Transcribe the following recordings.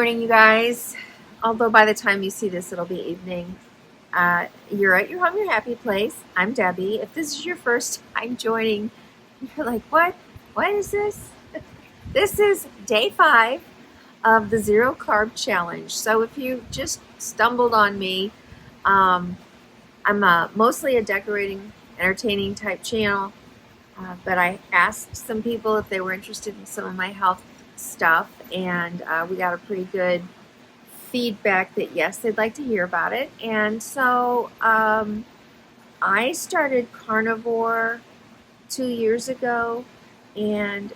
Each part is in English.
morning, you guys. Although by the time you see this, it'll be evening. You're at your home, your happy place. I'm Debbie. If this is your first time joining, you're like, what? What is this? This is day 5 of the Zero Carb Challenge. So if you just stumbled on me, I'm mostly a decorating, entertaining type channel. But I asked some people if they were interested in some of my health stuff, and we got a pretty good feedback that yes, they'd like to hear about it. And so I started carnivore 2 years ago, and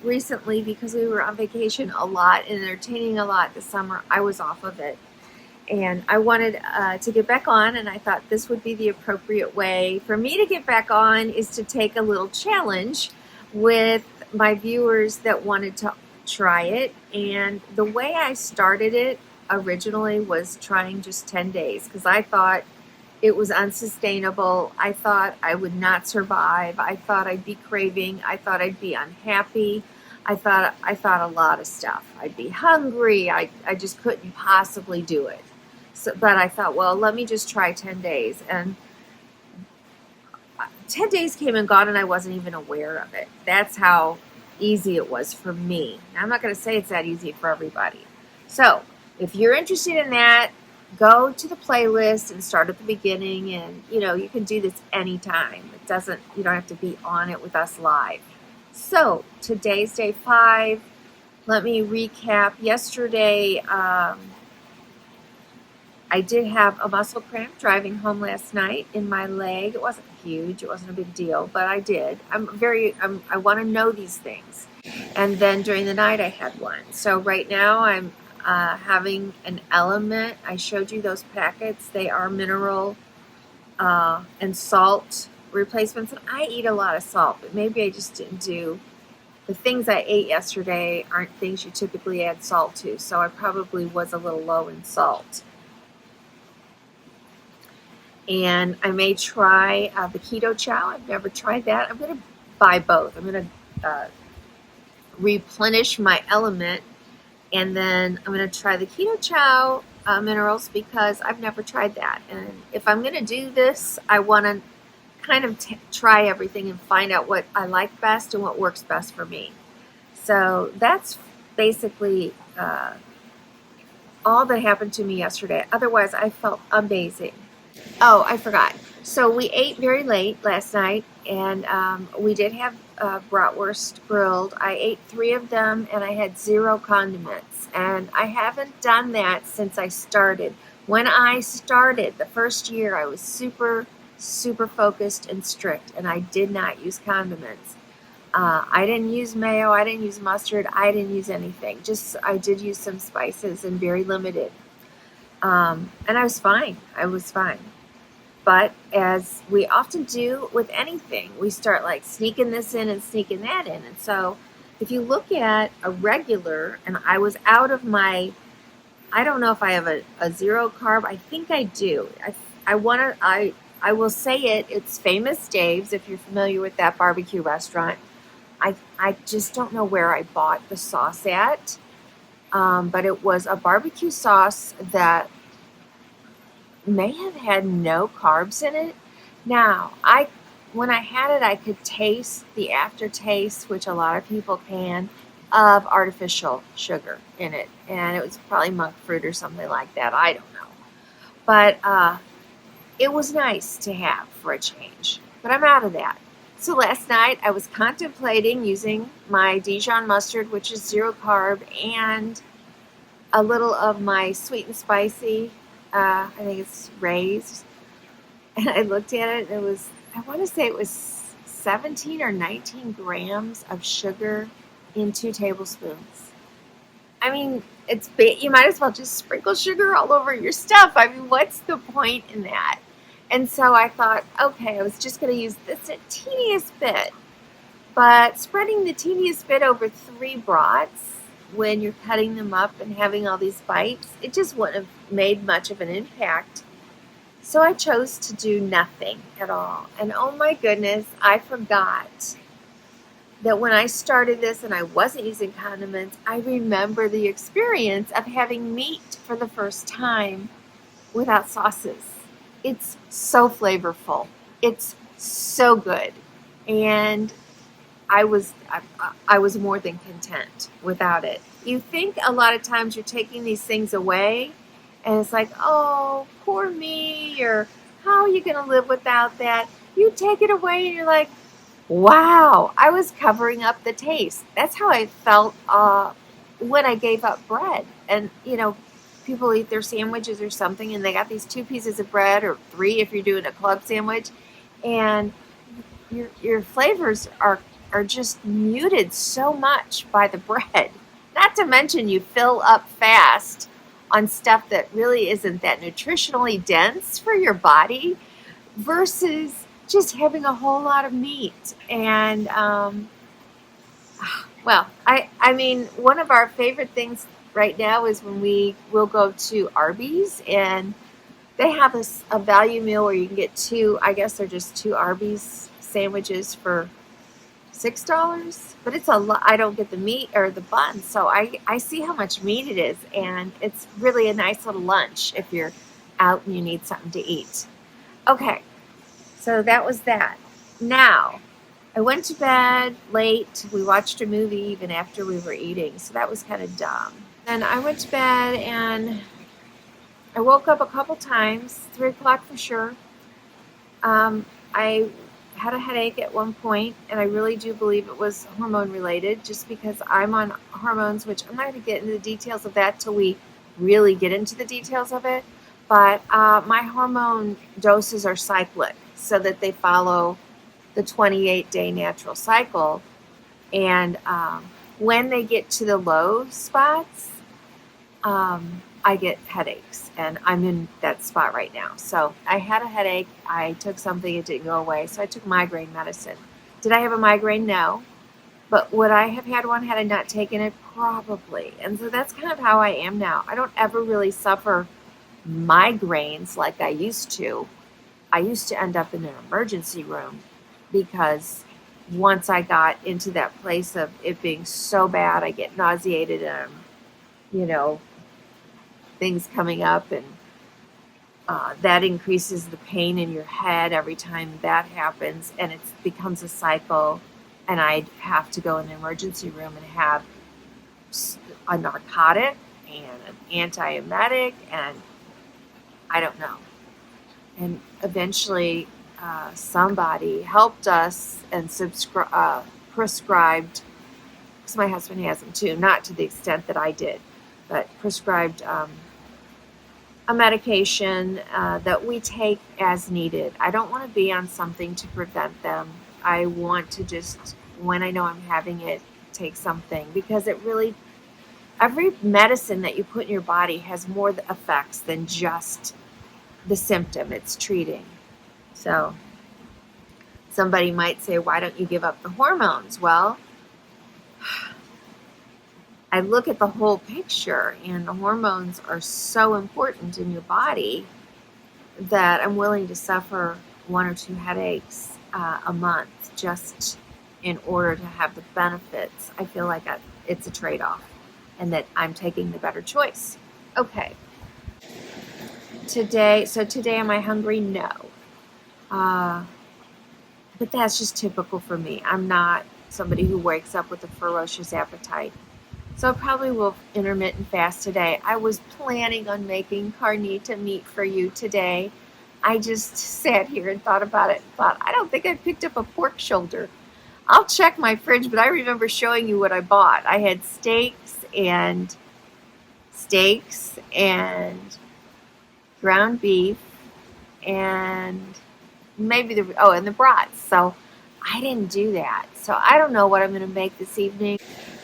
recently, because we were on vacation a lot and entertaining a lot this summer, I was off of it. And I wanted to get back on, and I thought this would be the appropriate way for me to get back on, is to take a little challenge with my viewers that wanted to try it. And the way I started it originally was trying just 10 days because I thought it was unsustainable. I thought I would not survive. I thought I'd be craving. I thought I'd be unhappy. I thought a lot of stuff. I'd be hungry. I just couldn't possibly do it. So, but I thought, well, let me just try 10 days. And 10 days came and gone, and I wasn't even aware of it. That's how easy it was for me. Now, I'm not going to say it's that easy for everybody. So if you're interested in that, go to the playlist and start at the beginning. And, you can do this anytime. You don't have to be on it with us live. So today's day 5. Let me recap. Yesterday, I did have a muscle cramp driving home last night in my leg. It wasn't huge. It wasn't a big deal, but I did. I want to know these things. And then during the night, I had one. So right now, I'm having an Element. I showed you those packets. They are mineral and salt replacements. And I eat a lot of salt, but maybe I just didn't do the things I ate yesterday aren't things you typically add salt to. So I probably was a little low in salt. And I may try the keto chow. I've never tried that. I'm going to buy both. I'm going to replenish my Element, and then I'm going to try the keto chow minerals because I've never tried that. And if I'm going to do this, I want to kind of try everything and find out what I like best and what works best for me. So that's basically all that happened to me yesterday. Otherwise, I felt amazing. Oh, I forgot. So we ate very late last night, and we did have bratwurst grilled. I ate 3 of them, and I had 0 condiments. And I haven't done that since I started. When I started the first year, I was super focused and strict, and I did not use condiments. I didn't use mayo. I didn't use mustard. I didn't use anything. I did use some spices and very limited. And I was fine. But as we often do with anything, we start like sneaking this in and sneaking that in. And so if you look at a regular, and I was out of I don't know if I have a 0 carb. I think I do. I will say it. It's Famous Dave's, if you're familiar with that barbecue restaurant. I just don't know where I bought the sauce at. But it was a barbecue sauce that may have had no carbs in it. Now, when I had it, I could taste the aftertaste, which a lot of people can, of artificial sugar in it. And it was probably monk fruit or something like that. I don't know. But it was nice to have for a change. But I'm out of that. So last night, I was contemplating using my Dijon mustard, which is 0 carb, and a little of my sweet and spicy, I think it's raised. And I looked at it, and I want to say it was 17 or 19 grams of sugar in 2 tablespoons. I mean, you might as well just sprinkle sugar all over your stuff. I mean, what's the point in that? And so I thought, okay, I was just going to use this a teeniest bit. But spreading the teeniest bit over 3 brats, when you're cutting them up and having all these bites, it just wouldn't have made much of an impact. So I chose to do nothing at all. And oh my goodness, I forgot that when I started this and I wasn't using condiments, I remember the experience of having meat for the first time without sauces. It's so flavorful. It's so good. And I was more than content without it. You think a lot of times you're taking these things away and it's like, oh, poor me, or how are you going to live without that? You take it away and you're like, wow, I was covering up the taste. That's how I felt when I gave up bread. And, you know, people eat their sandwiches or something and they got these 2 pieces of bread, or 3 if you're doing a club sandwich, and your flavors are just muted so much by the bread. Not to mention you fill up fast on stuff that really isn't that nutritionally dense for your body versus just having a whole lot of meat. And well, I mean, one of our favorite things right now is when will go to Arby's, and they have a value meal where you can get 2, I guess they're just 2 Arby's sandwiches for $6, but it's a lot. I don't get the meat or the bun, so I see how much meat it is, and it's really a nice little lunch if you're out and you need something to eat. Okay, so that was that. Now, I went to bed late. We watched a movie even after we were eating, so that was kind of dumb. And I went to bed and I woke up a couple times, 3 o'clock for sure. I had a headache at one point, and I really do believe it was hormone related, just because I'm on hormones, which I'm not going to get into the details of that till we really get into the details of it. But my hormone doses are cyclic, so that they follow the 28-day natural cycle. And when they get to the low spots, I get headaches, and I'm in that spot right now. So I had a headache. I took something, it didn't go away, so I took migraine medicine. Did I have a migraine? No. But would I have had one had I not taken it? Probably. And so that's kind of how I am now. I don't ever really suffer migraines like I used to. I used to end up in an emergency room because once I got into that place of it being so bad, I get nauseated and, you know, things coming up, and that increases the pain in your head every time that happens, and it becomes a cycle, and I'd have to go in the emergency room and have a narcotic and an antiemetic, and I don't know. And eventually somebody helped us and prescribed, because my husband has them too, not to the extent that I did, but prescribed a medication that we take as needed. I don't want to be on something to prevent them. I want to just, when I know I'm having it, take something, because it really, every medicine that you put in your body has more effects than just the symptom it's treating. So somebody might say, why don't you give up the hormones? Well, I look at the whole picture, and the hormones are so important in your body that I'm willing to suffer 1 or 2 headaches a month just in order to have the benefits. I feel like it's a trade-off, and that I'm taking the better choice. Okay. Today, am I hungry? No. But that's just typical for me. I'm not somebody who wakes up with a ferocious appetite. So I probably will intermittent fast today. I was planning on making carnita meat for you today. I just sat here and thought about it and thought, I don't think I picked up a pork shoulder. I'll check my fridge, but I remember showing you what I bought. I had steaks and ground beef and maybe and the brats. So I didn't do that. So I don't know what I'm going to make this evening.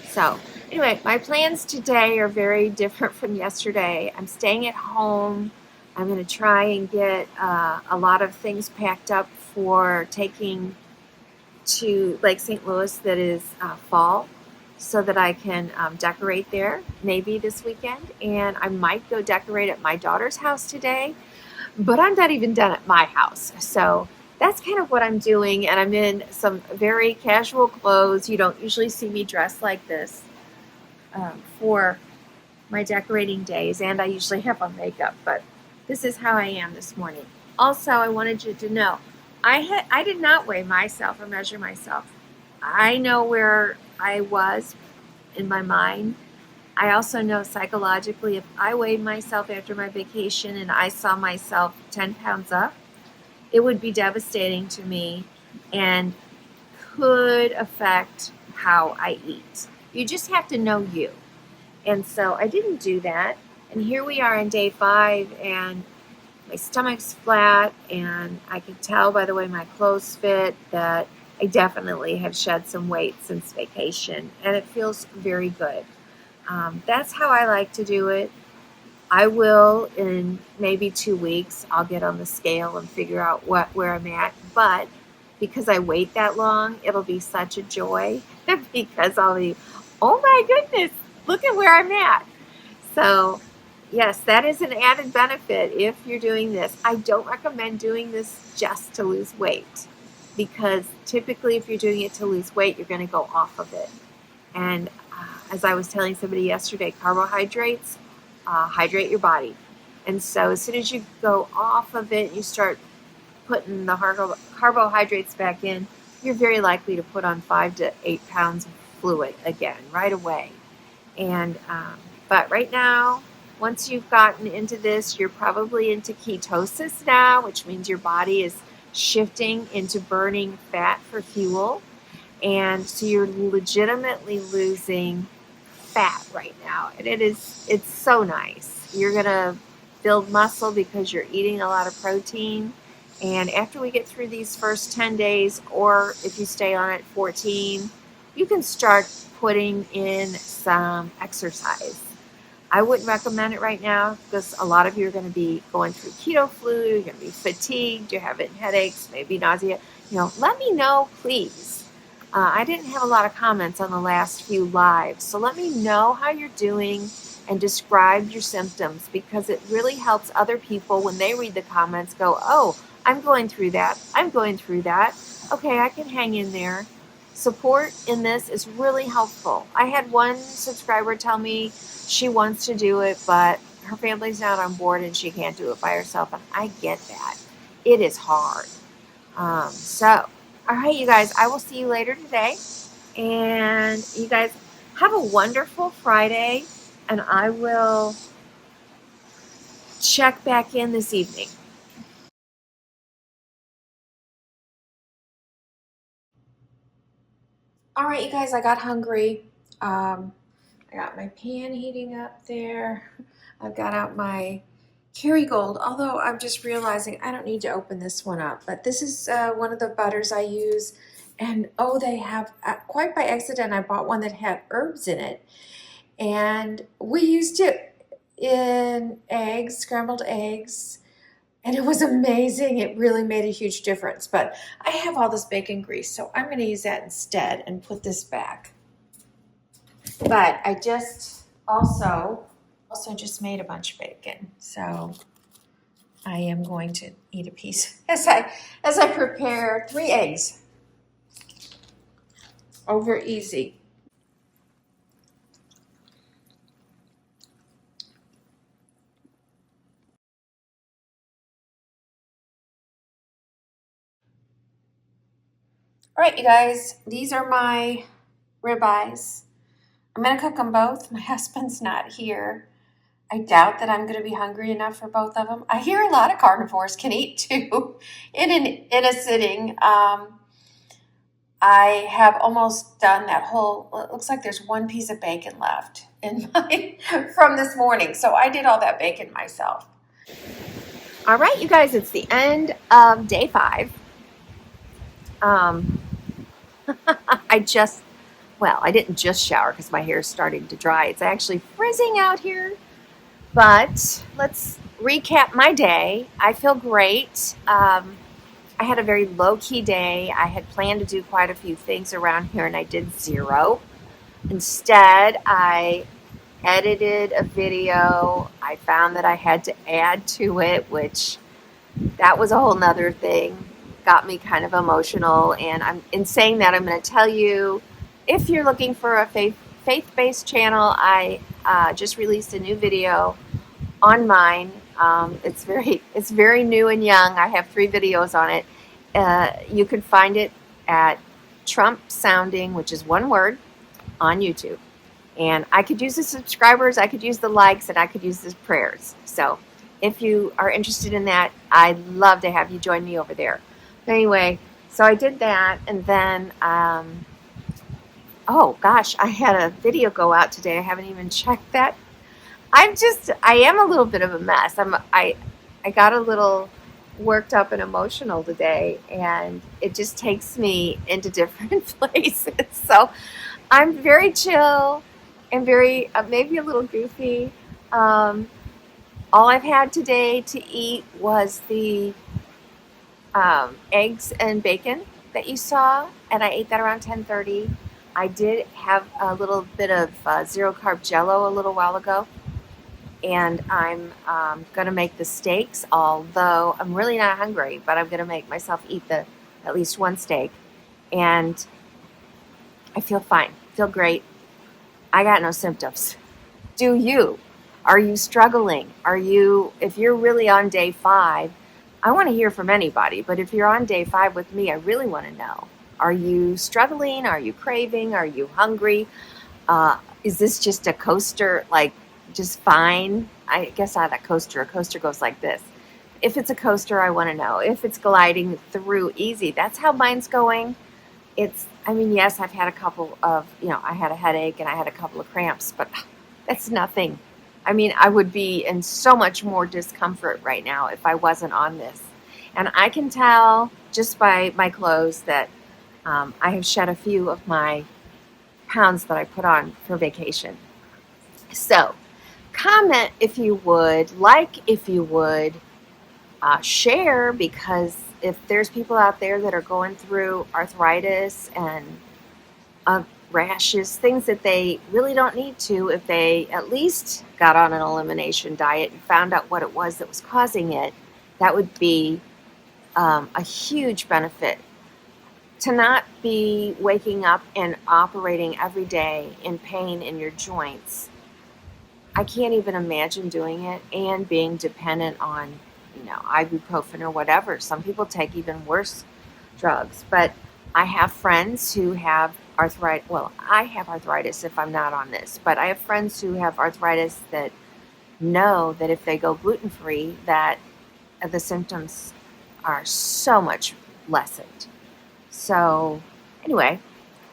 So anyway, my plans today are very different from yesterday. I'm staying at home. I'm going to try and get a lot of things packed up for taking to Lake St. Louis that is fall, so that I can decorate there maybe this weekend. And I might go decorate at my daughter's house today, but I'm not even done at my house. So that's kind of what I'm doing, and I'm in some very casual clothes. You don't usually see me dressed like this for my decorating days, and I usually have on makeup, but this is how I am this morning. Also, I wanted you to know, I did not weigh myself or measure myself. I know where I was in my mind. I also know psychologically, if I weighed myself after my vacation and I saw myself 10 pounds up, it would be devastating to me and could affect how I eat. You just have to know you. And so I didn't do that. And here we are on day 5, and my stomach's flat, and I can tell by the way my clothes fit that I definitely have shed some weight since vacation, and it feels very good. That's how I like to do it. I will, in maybe 2 weeks, I'll get on the scale and figure out where I'm at. But because I wait that long, it'll be such a joy because I'll be, oh my goodness, look at where I'm at. So yes, that is an added benefit if you're doing this. I don't recommend doing this just to lose weight, because typically if you're doing it to lose weight, you're going to go off of it. And as I was telling somebody yesterday, carbohydrates hydrate your body. And so as soon as you go off of it, you start putting the carbohydrates back in, you're very likely to put on 5 to 8 pounds of fluid again right away. And but right now, once you've gotten into this, you're probably into ketosis now, which means your body is shifting into burning fat for fuel. And so you're legitimately losing fat right now, and it's so nice. You're gonna build muscle because you're eating a lot of protein, and after we get through these first 10 days, or if you stay on it 14, you can start putting in some exercise. I wouldn't recommend it right now because a lot of you are going to be going through keto flu, you're going to be fatigued, you're having headaches, maybe nausea. Let me know, please. I didn't have a lot of comments on the last few lives, so let me know how you're doing and describe your symptoms, because it really helps other people when they read the comments go, oh, I'm going through that. I'm going through that. Okay, I can hang in there. Support in this is really helpful. I had one subscriber tell me she wants to do it, but her family's not on board and she can't do it by herself, and I get that. It is hard. All right, you guys, I will see you later today. And you guys have a wonderful Friday, and I will check back in this evening. All right, you guys, I got hungry. I got my pan heating up there. I've got out my Kerrygold, although I'm just realizing I don't need to open this one up. But this is one of the butters I use. And oh, they have, quite by accident, I bought one that had herbs in it. And we used it in eggs, scrambled eggs. And it was amazing. It really made a huge difference. But I have all this bacon grease, so I'm going to use that instead and put this back. But I just also just made a bunch of bacon, so I am going to eat a piece as I prepare 3 eggs. Over easy. All right, you guys, these are my ribeyes. I'm going to cook them both. My husband's not here. I doubt that I'm going to be hungry enough for both of them. I hear a lot of carnivores can eat 2 in a sitting. I have almost done that whole, it looks like there's 1 piece of bacon left in my, from this morning. So I did all that bacon myself. All right, you guys, it's the end of day 5. I didn't just shower because my hair is starting to dry. It's actually frizzing out here. But let's recap my day. I feel great. I had a very low-key day. I had planned to do quite a few things around here, and I did 0. Instead, I edited a video. I found that I had to add to it, which that was a whole nother thing. got me kind of emotional. And I'm in saying that, I'm going to tell you, if you're looking for a faith-based channel, I just released a new video on mine. It's very new and young. I have 3 videos on it. You can find it at Trump Sounding, which is one word, on YouTube. And I could use the subscribers, I could use the likes, and I could use the prayers. So if you are interested in that, I'd love to have you join me over there. But anyway, so I did that, and then, oh gosh, I had a video go out today. I haven't even checked that. I am a little bit of a mess. I got a little worked up and emotional today, and it just takes me into different places. So I'm very chill and very, maybe a little goofy. All I've had today to eat was the eggs and bacon that you saw, and I ate that around 10:30. I did have a little bit of zero carb jello a little while ago, and I'm going to make the steaks, although I'm really not hungry, but I'm going to make myself eat at least one steak, and I feel fine, feel great. I got no symptoms. Do you? Are you struggling? If you're really on day 5, I want to hear from anybody, but if you're on day 5 with me, I really want to know. Are you struggling? Are you craving? Are you hungry? Is this just a coaster, like just fine? I guess I have a coaster goes like this. If it's a coaster, I want to know. If it's gliding through easy, that's how mine's going. Yes, I've had a couple of, I had a headache and I had a couple of cramps, but that's nothing. I would be in so much more discomfort right now if I wasn't on this. And I can tell just by my clothes that I have shed a few of my pounds that I put on for vacation. So comment if you would, if you would, share, because if there's people out there that are going through arthritis and rashes, things that they really don't need to, if they at least got on an elimination diet and found out what it was that was causing it, that would be a huge benefit. To not be waking up and operating every day in pain in your joints. I can't even imagine doing it and being dependent on, ibuprofen or whatever. Some people take even worse drugs, but I have friends who have arthritis. Well, I have arthritis if I'm not on this, but I have friends who have arthritis that know that if they go gluten-free, that the symptoms are so much lessened. So anyway,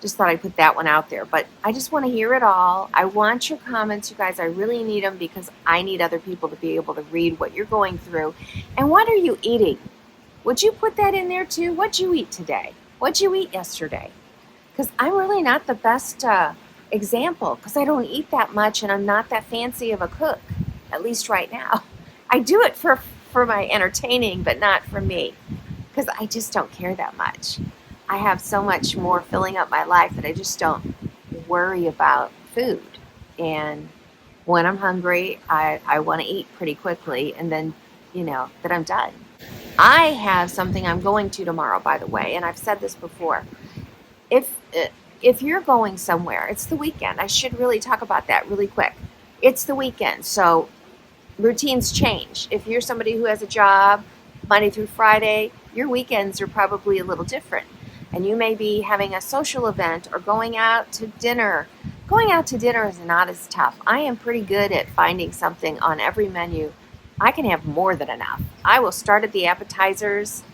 just thought I'd put that one out there, but I just want to hear it all. I want your comments, you guys. I really need them because I need other people to be able to read what you're going through. And what are you eating? Would you put that in there too? What'd you eat today? What'd you eat yesterday? Because I'm really not the best example, because I don't eat that much and I'm not that fancy of a cook, at least right now. I do it for my entertaining, but not for me, because I just don't care that much. I have so much more filling up my life that I just don't worry about food. And when I'm hungry, I want to eat pretty quickly, and then, that I'm done. I have something I'm going to tomorrow, by the way, and I've said this before. If you're going somewhere, it's the weekend. I should really talk about that really quick. It's the weekend, so routines change. If you're somebody who has a job Monday through Friday, your weekends are probably a little different. And you may be having a social event or going out to dinner. Going out to dinner is not as tough. I am pretty good at finding something on every menu. I can have more than enough. I will start at the appetizers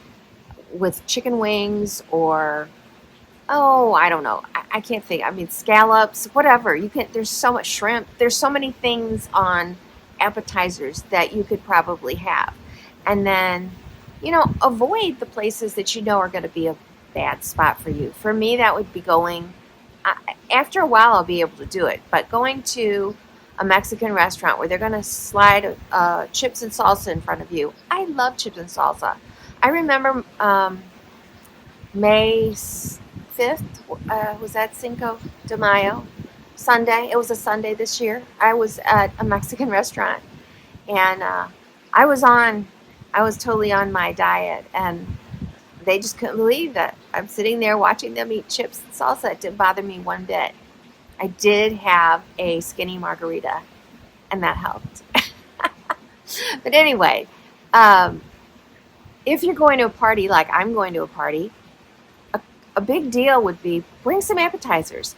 with chicken wings or, I don't know. I can't think. Scallops, whatever. There's so much shrimp. There's so many things on appetizers that you could probably have. And then, avoid the places that are going to be a bad spot for you. For me, that would be after a while I'll be able to do it, but going to a Mexican restaurant where they're going to slide chips and salsa in front of you. I love chips and salsa. I remember May 5th, was that Cinco de Mayo? Sunday. It was a Sunday this year. I was at a Mexican restaurant, and I was totally on my diet, and they just couldn't believe that I'm sitting there watching them eat chips and salsa. It didn't bother me one bit. I did have a skinny margarita, and that helped. But anyway, if you're going to a party like I'm going to a party, a big deal would be bring some appetizers.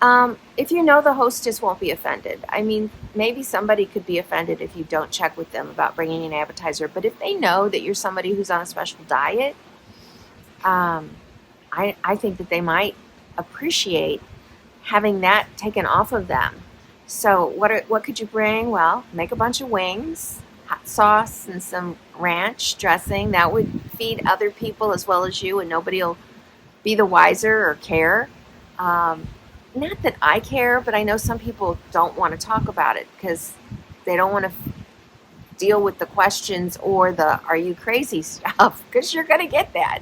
If you know the hostess won't be offended. I mean, maybe somebody could be offended if you don't check with them about bringing an appetizer. But if they know that you're somebody who's on a special diet, I think that they might appreciate having that taken off of them. So what could you bring? Well, make a bunch of wings, hot sauce, and some ranch dressing. That would feed other people as well as you, and nobody will be the wiser or care. Not that I care, but I know some people don't want to talk about it because they don't want to deal with the questions or the "are you crazy" stuff, because you're going to get that.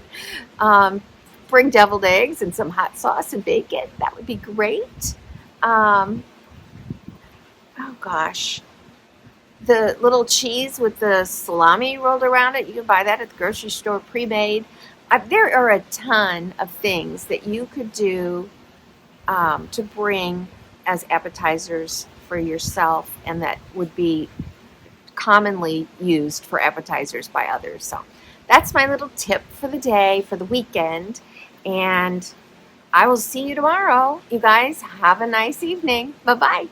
Bring deviled eggs and some hot sauce and bacon. That would be great. Oh gosh. The little cheese with the salami rolled around it, you can buy that at the grocery store pre-made. There are a ton of things that you could do to bring as appetizers for yourself, and that would be commonly used for appetizers by others. So that's my little tip for the day, for the weekend, and I will see you tomorrow. You guys have a nice evening. Bye-bye.